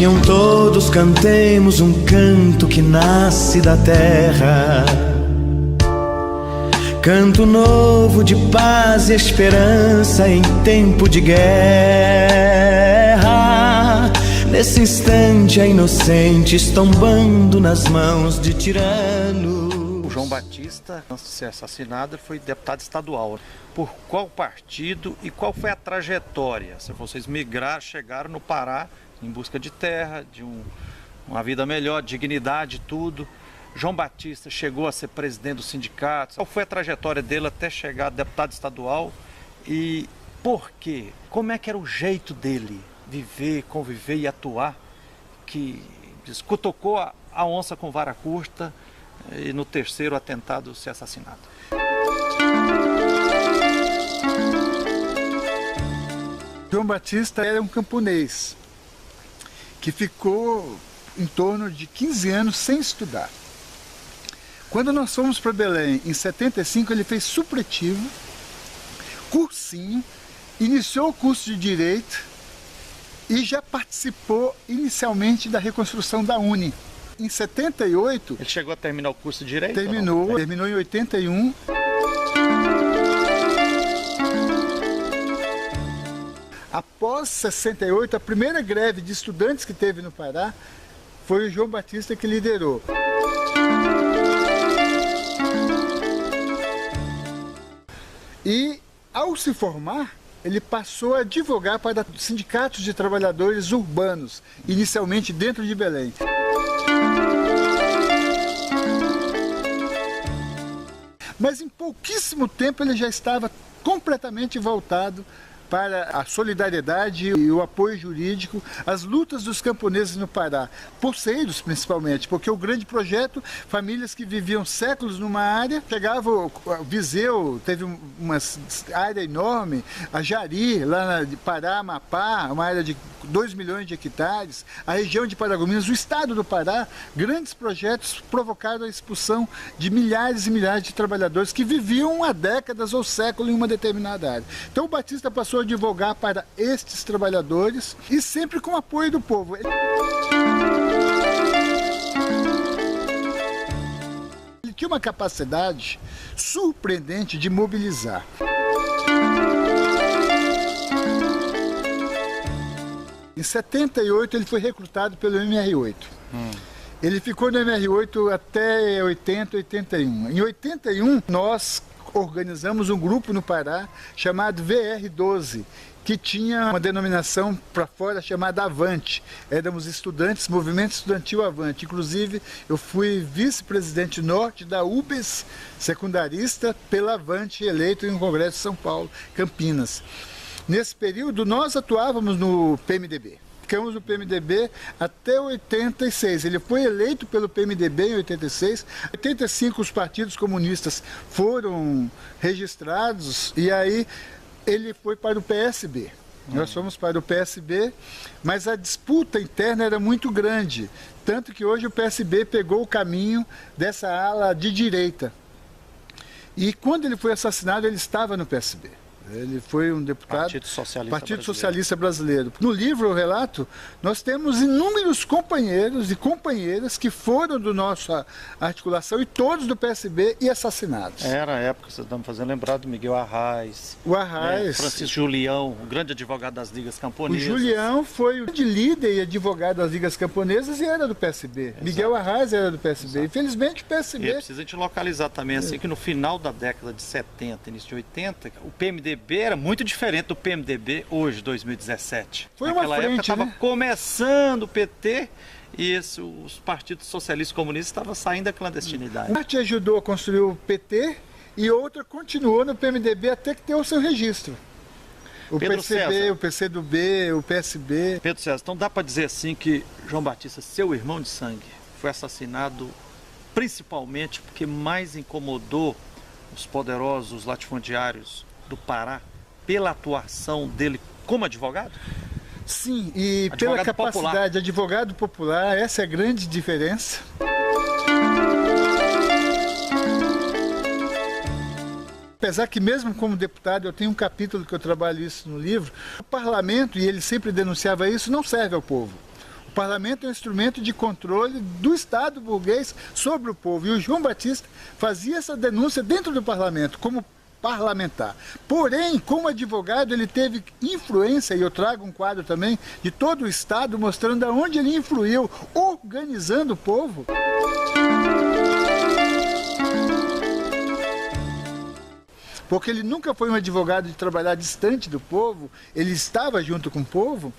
Venham todos, cantemos um canto que nasce da terra, canto novo de paz e esperança em tempo de guerra. Nesse instante a inocentes tombando nas mãos de tirano. O João Batista, antes de ser assassinado, foi deputado estadual. Por qual partido e qual foi a trajetória? Se vocês migraram, chegaram no Pará em busca de terra, de uma vida melhor, dignidade, tudo. João Batista chegou a ser presidente do sindicato. Qual foi a trajetória dele até chegar a deputado estadual? E por quê? Como é que era o jeito dele viver, conviver e atuar? Que cutucou a onça com vara curta e no terceiro atentado ser assassinado. João Batista era um camponês que ficou em torno de 15 anos sem estudar. Quando nós fomos para Belém, em 75, ele fez supletivo, cursinho, iniciou o curso de Direito e já participou inicialmente da reconstrução da Uni. Em 78... Ele chegou a terminar o curso de Direito? Terminou em 81. Após 68, a primeira greve de estudantes que teve no Pará foi o João Batista que liderou. E, ao se formar, ele passou a advogar para sindicatos de trabalhadores urbanos, inicialmente dentro de Belém. Mas em pouquíssimo tempo ele já estava completamente voltado para a solidariedade e o apoio jurídico às lutas dos camponeses no Pará, poceiros principalmente, porque o grande projeto, famílias que viviam séculos numa área, chegava Viseu, teve uma área enorme, a Jari, lá na Pará, Amapá, uma área de 2 milhões de hectares, a região de Paragominas, o estado do Pará, grandes projetos provocaram a expulsão de milhares e milhares de trabalhadores que viviam há décadas ou séculos em uma determinada área. Então o Batista passou a advogar para estes trabalhadores e sempre com o apoio do povo. Ele tinha uma capacidade surpreendente de mobilizar. Em 78 ele foi recrutado pelo MR8. Ele ficou no MR8 até 80, 81. Em 81 nós organizamos um grupo no Pará chamado VR12, que tinha uma denominação para fora chamada Avante. Éramos estudantes, Movimento Estudantil Avante. Inclusive, eu fui vice-presidente norte da UBS secundarista pela Avante, eleito em um congresso de São Paulo, Campinas. Nesse período, nós atuávamos no PMDB. Ficamos no PMDB até 86. Ele foi eleito pelo PMDB em 86. Em 85 os partidos comunistas foram registrados e aí ele foi para o PSB. Nós fomos para o PSB, mas a disputa interna era muito grande. Tanto que hoje o PSB pegou o caminho dessa ala de direita. E quando ele foi assassinado, ele estava no PSB. Ele foi um deputado Partido Socialista Brasileiro. No livro, o relato, nós temos inúmeros companheiros e companheiras que foram do nossa articulação e todos do PSB e assassinados. Era a época, vocês estão me fazendo lembrar do Miguel Arraes. O Arraes. Francisco Julião, o grande advogado das Ligas Camponesas. O Julião foi o grande líder e advogado das Ligas Camponesas e era do PSB. Exato. Miguel Arraes era do PSB. Exato. Infelizmente o PSB... E precisa a gente localizar também, assim, que no final da década de 70, início de 80, o PMDB era muito diferente do PMDB hoje, 2017. Foi uma Naquela época estava né? começando o PT e os partidos socialistas e comunistas estavam saindo da clandestinidade. Uma parte ajudou a construir o PT e outra continuou no PMDB até que ter o seu registro. O Pedro PCB, César. o PCdoB, o PSB. Pedro César, então dá para dizer assim que João Batista, seu irmão de sangue, foi assassinado principalmente porque mais incomodou os poderosos latifundiários do Pará pela atuação dele como advogado? Sim, e advogado pela capacidade popular. de advogado popular, essa é a grande diferença. Apesar que mesmo como deputado, eu tenho um capítulo que eu trabalho isso no livro, o parlamento, e ele sempre denunciava isso, não serve ao povo. O parlamento é um instrumento de controle do Estado burguês sobre o povo. E o João Batista fazia essa denúncia dentro do parlamento, como parlamentar. Porém, como advogado, ele teve influência, e eu trago um quadro também, de todo o Estado, mostrando aonde ele influiu, organizando o povo. Porque ele nunca foi um advogado de trabalhar distante do povo, ele estava junto com o povo.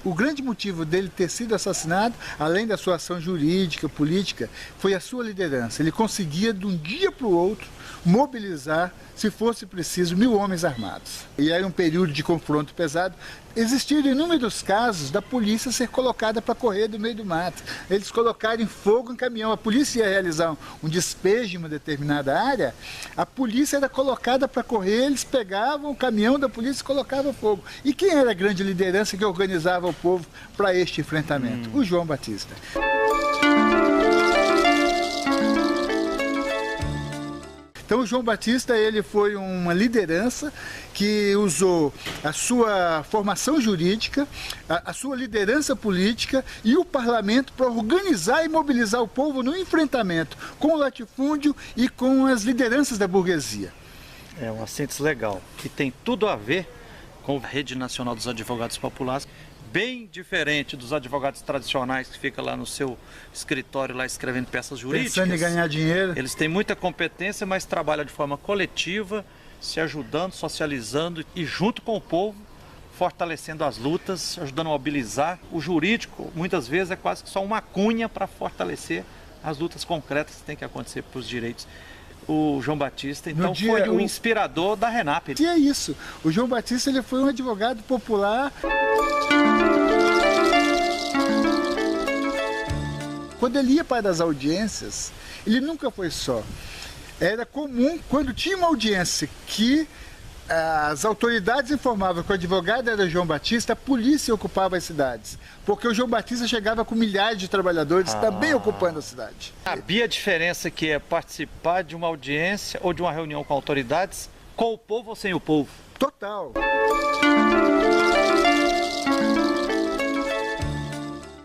O grande motivo dele ter sido assassinado, além da sua ação jurídica, política, foi a sua liderança. Ele conseguia, de um dia para o outro, mobilizar, se fosse preciso, 1000 homens armados. E aí um período de confronto pesado. Existiram inúmeros casos da polícia ser colocada para correr do meio do mato. Eles colocarem fogo em caminhão. A polícia ia realizar um despejo em uma determinada área, a polícia era colocada para correr, eles pegavam o caminhão da polícia e colocavam fogo. E quem era a grande liderança que organizava o povo para este enfrentamento? O João Batista. Então o João Batista, ele foi uma liderança que usou a sua formação jurídica, a sua liderança política e o parlamento para organizar e mobilizar o povo no enfrentamento com o latifúndio e com as lideranças da burguesia. É uma síntese legal, que tem tudo a ver com a Rede Nacional dos Advogados Populares, bem diferente dos advogados tradicionais que ficam lá no seu escritório lá escrevendo peças jurídicas. Pensando em ganhar dinheiro. Eles têm muita competência, mas trabalham de forma coletiva, se ajudando, socializando e junto com o povo, fortalecendo as lutas, ajudando a mobilizar. O jurídico, muitas vezes, é quase que só uma cunha para fortalecer as lutas concretas que têm que acontecer para os direitos. O João Batista, então, foi um inspirador da RENAP. E é isso. O João Batista, ele foi um advogado popular. Quando ele ia para as audiências, ele nunca foi só. Era comum, quando tinha uma audiência que as autoridades informavam que o advogado era João Batista, a polícia ocupava as cidades. Porque o João Batista chegava com milhares de trabalhadores também ocupando a cidade. Sabia a diferença que é participar de uma audiência ou de uma reunião com autoridades, com o povo ou sem o povo? Total.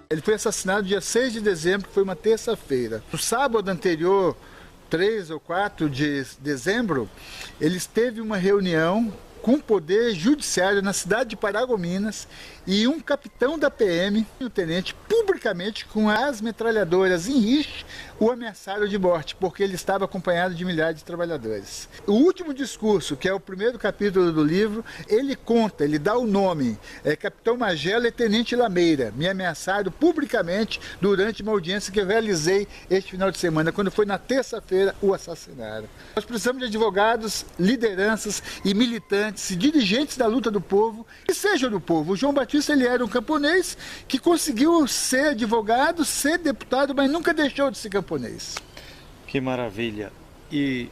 Ele foi assassinado dia 6 de dezembro, que foi uma terça-feira. No sábado anterior, 3 ou 4 de dezembro, eles teve uma reunião com o Poder Judiciário na cidade de Paragominas e um capitão da PM, o tenente, publicamente com as metralhadoras em riste, o ameaçaram de morte, porque ele estava acompanhado de milhares de trabalhadores. O último discurso, que é o primeiro capítulo do livro, ele conta, ele dá o nome, Capitão Magela e Tenente Lameira, me ameaçaram publicamente durante uma audiência que eu realizei este final de semana, quando foi na terça-feira, o assassinaram. Nós precisamos de advogados, lideranças e militantes e dirigentes da luta do povo, que sejam do povo. O João Batista, ele era um camponês que conseguiu ser advogado, ser deputado, mas nunca deixou de ser camponês. Que maravilha! E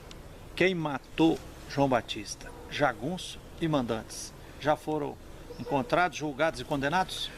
quem matou João Batista? Jagunço e mandantes já foram encontrados, julgados e condenados?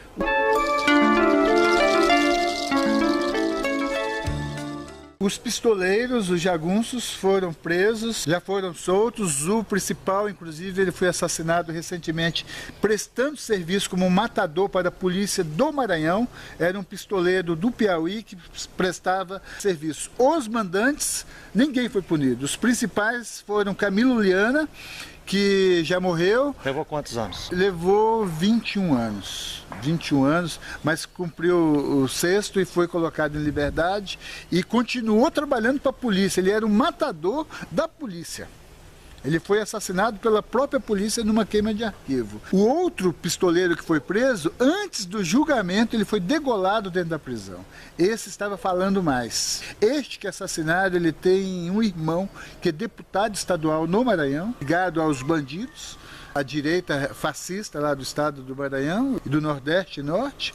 Os pistoleiros, os jagunços, foram presos, já foram soltos. O principal, inclusive, ele foi assassinado recentemente, prestando serviço como matador para a polícia do Maranhão. Era um pistoleiro do Piauí que prestava serviço. Os mandantes, ninguém foi punido. Os principais foram Camilo Liana, que já morreu. Levou quantos anos? Levou 21 anos. 21 anos, mas cumpriu o sexto e foi colocado em liberdade e continuou trabalhando para a polícia. Ele era um matador da polícia. Ele foi assassinado pela própria polícia numa queima de arquivo. O outro pistoleiro que foi preso, antes do julgamento, ele foi degolado dentro da prisão. Esse estava falando mais. Este que é assassinado, ele tem um irmão que é deputado estadual no Maranhão, ligado aos bandidos, a direita fascista lá do estado do Maranhão e do Nordeste e Norte.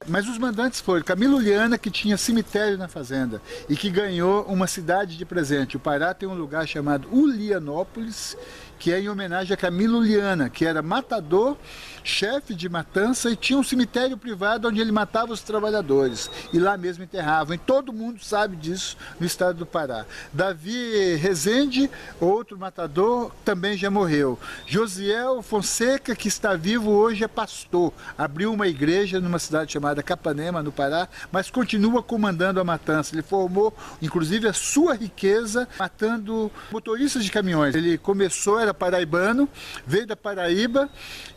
Mas os mandantes foram Camilo Liana, que tinha cemitério na fazenda e que ganhou uma cidade de presente. O Pará tem um lugar chamado Ulianópolis, que é em homenagem a Camilo Liana, que era matador, chefe de matança, e tinha um cemitério privado onde ele matava os trabalhadores. E lá mesmo enterravam. E todo mundo sabe disso no estado do Pará. Davi Rezende, outro matador, também já morreu. Josiel Fonseca, que está vivo hoje, é pastor. Abriu uma igreja numa cidade chamada Capanema, no Pará, mas continua comandando a matança. Ele formou, inclusive, a sua riqueza matando motoristas de caminhões. Ele começou, era paraibano, veio da Paraíba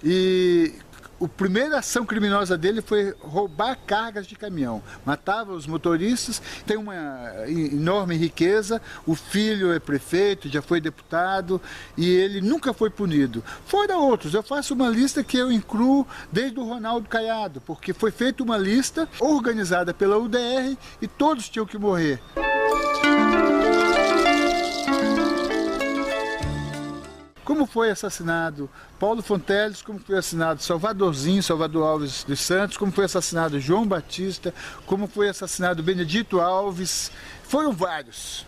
e a primeira ação criminosa dele foi roubar cargas de caminhão. Matava os motoristas, tem uma enorme riqueza, o filho é prefeito, já foi deputado e ele nunca foi punido. Fora outros, eu faço uma lista que eu incluo desde o Ronaldo Caiado, porque foi feita uma lista organizada pela UDR e todos tinham que morrer. Como foi assassinado Paulo Fonteles, como foi assassinado Salvadorzinho, Salvador Alves dos Santos, como foi assassinado João Batista, como foi assassinado Benedito Alves. Foram vários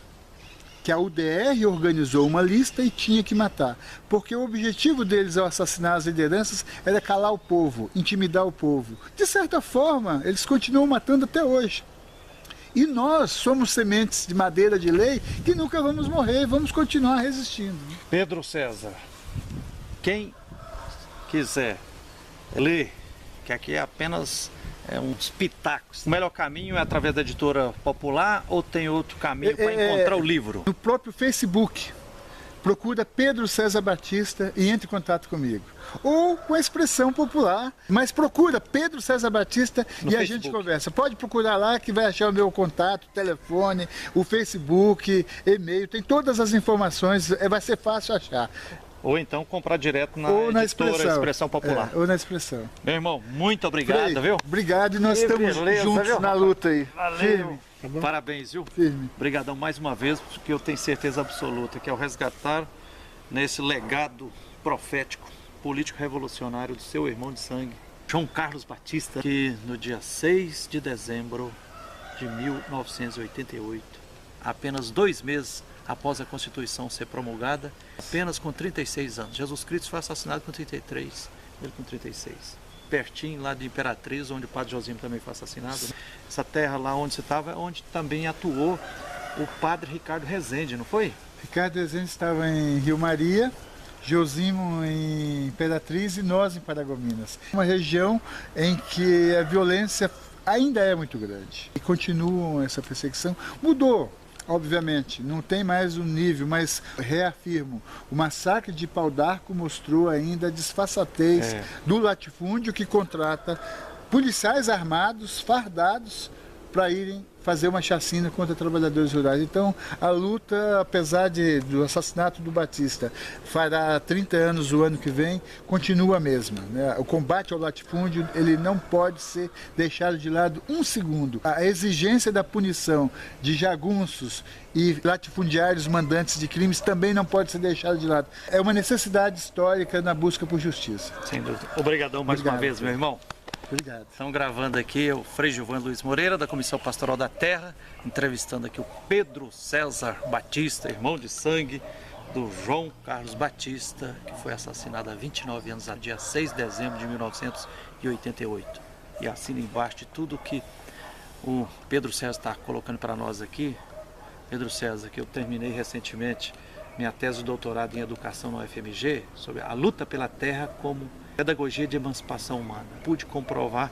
que a UDR organizou uma lista e tinha que matar. Porque o objetivo deles ao assassinar as lideranças era calar o povo, intimidar o povo. De certa forma, eles continuam matando até hoje. E nós somos sementes de madeira de lei que nunca vamos morrer, vamos continuar resistindo. Pedro César, quem quiser ler, que aqui é apenas uns pitacos, o melhor caminho é através da Editora Popular ou tem outro caminho para encontrar o livro? No próprio Facebook, procura Pedro César Batista e entre em contato comigo. Ou com a expressão popular, mas procura Pedro César Batista no e Facebook. A gente conversa. Pode procurar lá que vai achar o meu contato, telefone, o Facebook, e-mail, tem todas as informações, vai ser fácil achar. Ou então comprar direto na Editora Expressão Popular. Ou na Expressão. Meu irmão, muito obrigado, Frei, viu? Obrigado e nós estamos juntos, viu? Na luta aí. Valeu. Firme. Tá bom? Parabéns, viu? Firme. Obrigadão mais uma vez, porque eu tenho certeza absoluta que ao resgatar nesse legado profético, político revolucionário do seu irmão de sangue, João Carlos Batista, que no dia 6 de dezembro de 1988, apenas 2 meses após a Constituição ser promulgada, apenas com 36 anos. Jesus Cristo foi assassinado com 33, ele com 36. Pertinho lá de Imperatriz, onde o padre Josimo também foi assassinado. Essa terra lá onde você estava, onde também atuou o padre Ricardo Rezende, não foi? Ricardo Rezende estava em Rio Maria, Josimo em Imperatriz e nós em Paragominas. Uma região em que a violência ainda é muito grande. E continua essa perseguição. Mudou, obviamente, não tem mais o nível, mas reafirmo, o massacre de Pau d'Arco mostrou ainda a disfarçatez do latifúndio que contrata policiais armados, fardados, para irem fazer uma chacina contra trabalhadores rurais. Então, a luta, apesar do assassinato do Batista, fará 30 anos o ano que vem, continua a mesma, né? O combate ao latifúndio, ele não pode ser deixado de lado um segundo. A exigência da punição de jagunços e latifundiários mandantes de crimes também não pode ser deixada de lado. É uma necessidade histórica na busca por justiça. Sem dúvida. Obrigadão mais uma vez, meu irmão. Obrigado. Estamos gravando aqui o Frei Gilvan Luiz Moreira, da Comissão Pastoral da Terra, entrevistando aqui o Pedro César Batista, irmão de sangue do João Carlos Batista, que foi assassinado há 29 anos, no dia 6 de dezembro de 1988. E assina embaixo de tudo que o Pedro César está colocando para nós aqui. Pedro César, que eu terminei recentemente minha tese de doutorado em Educação na UFMG, sobre a luta pela terra como pedagogia de emancipação humana. Pude comprovar,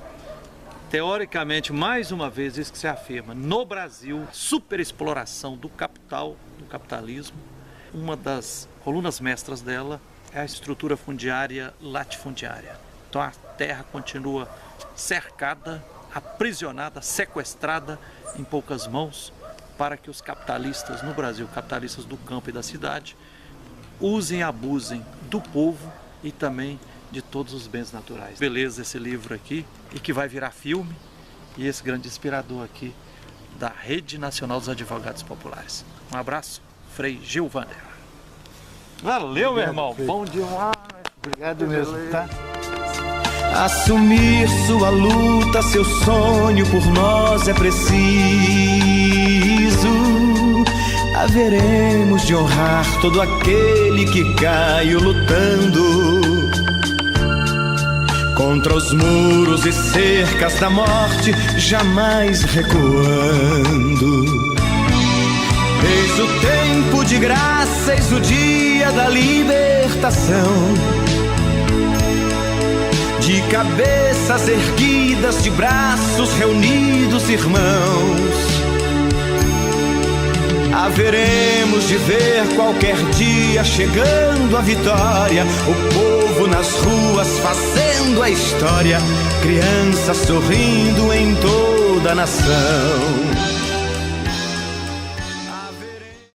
teoricamente, mais uma vez, isso que se afirma. No Brasil, superexploração do capital, do capitalismo. Uma das colunas mestras dela é a estrutura fundiária latifundiária. Então a terra continua cercada, aprisionada, sequestrada em poucas mãos, para que os capitalistas no Brasil, capitalistas do campo e da cidade, usem e abusem do povo e também de todos os bens naturais. Beleza esse livro aqui, e que vai virar filme, e esse grande inspirador aqui da Rede Nacional dos Advogados Populares. Um abraço, Frei Gilvander. Valeu, obrigado, meu irmão. Frei. Bom demais. Obrigado mesmo, tá? Assumir sua luta, seu sonho por nós é preciso. A haveremos de honrar todo aquele que caiu lutando contra os muros e cercas da morte, jamais recuando. Eis o tempo de graça, eis o dia da libertação, de cabeças erguidas, de braços reunidos, irmãos. Haveremos de ver qualquer dia chegando a vitória, o povo nas ruas fazendo a história, crianças sorrindo em toda a nação.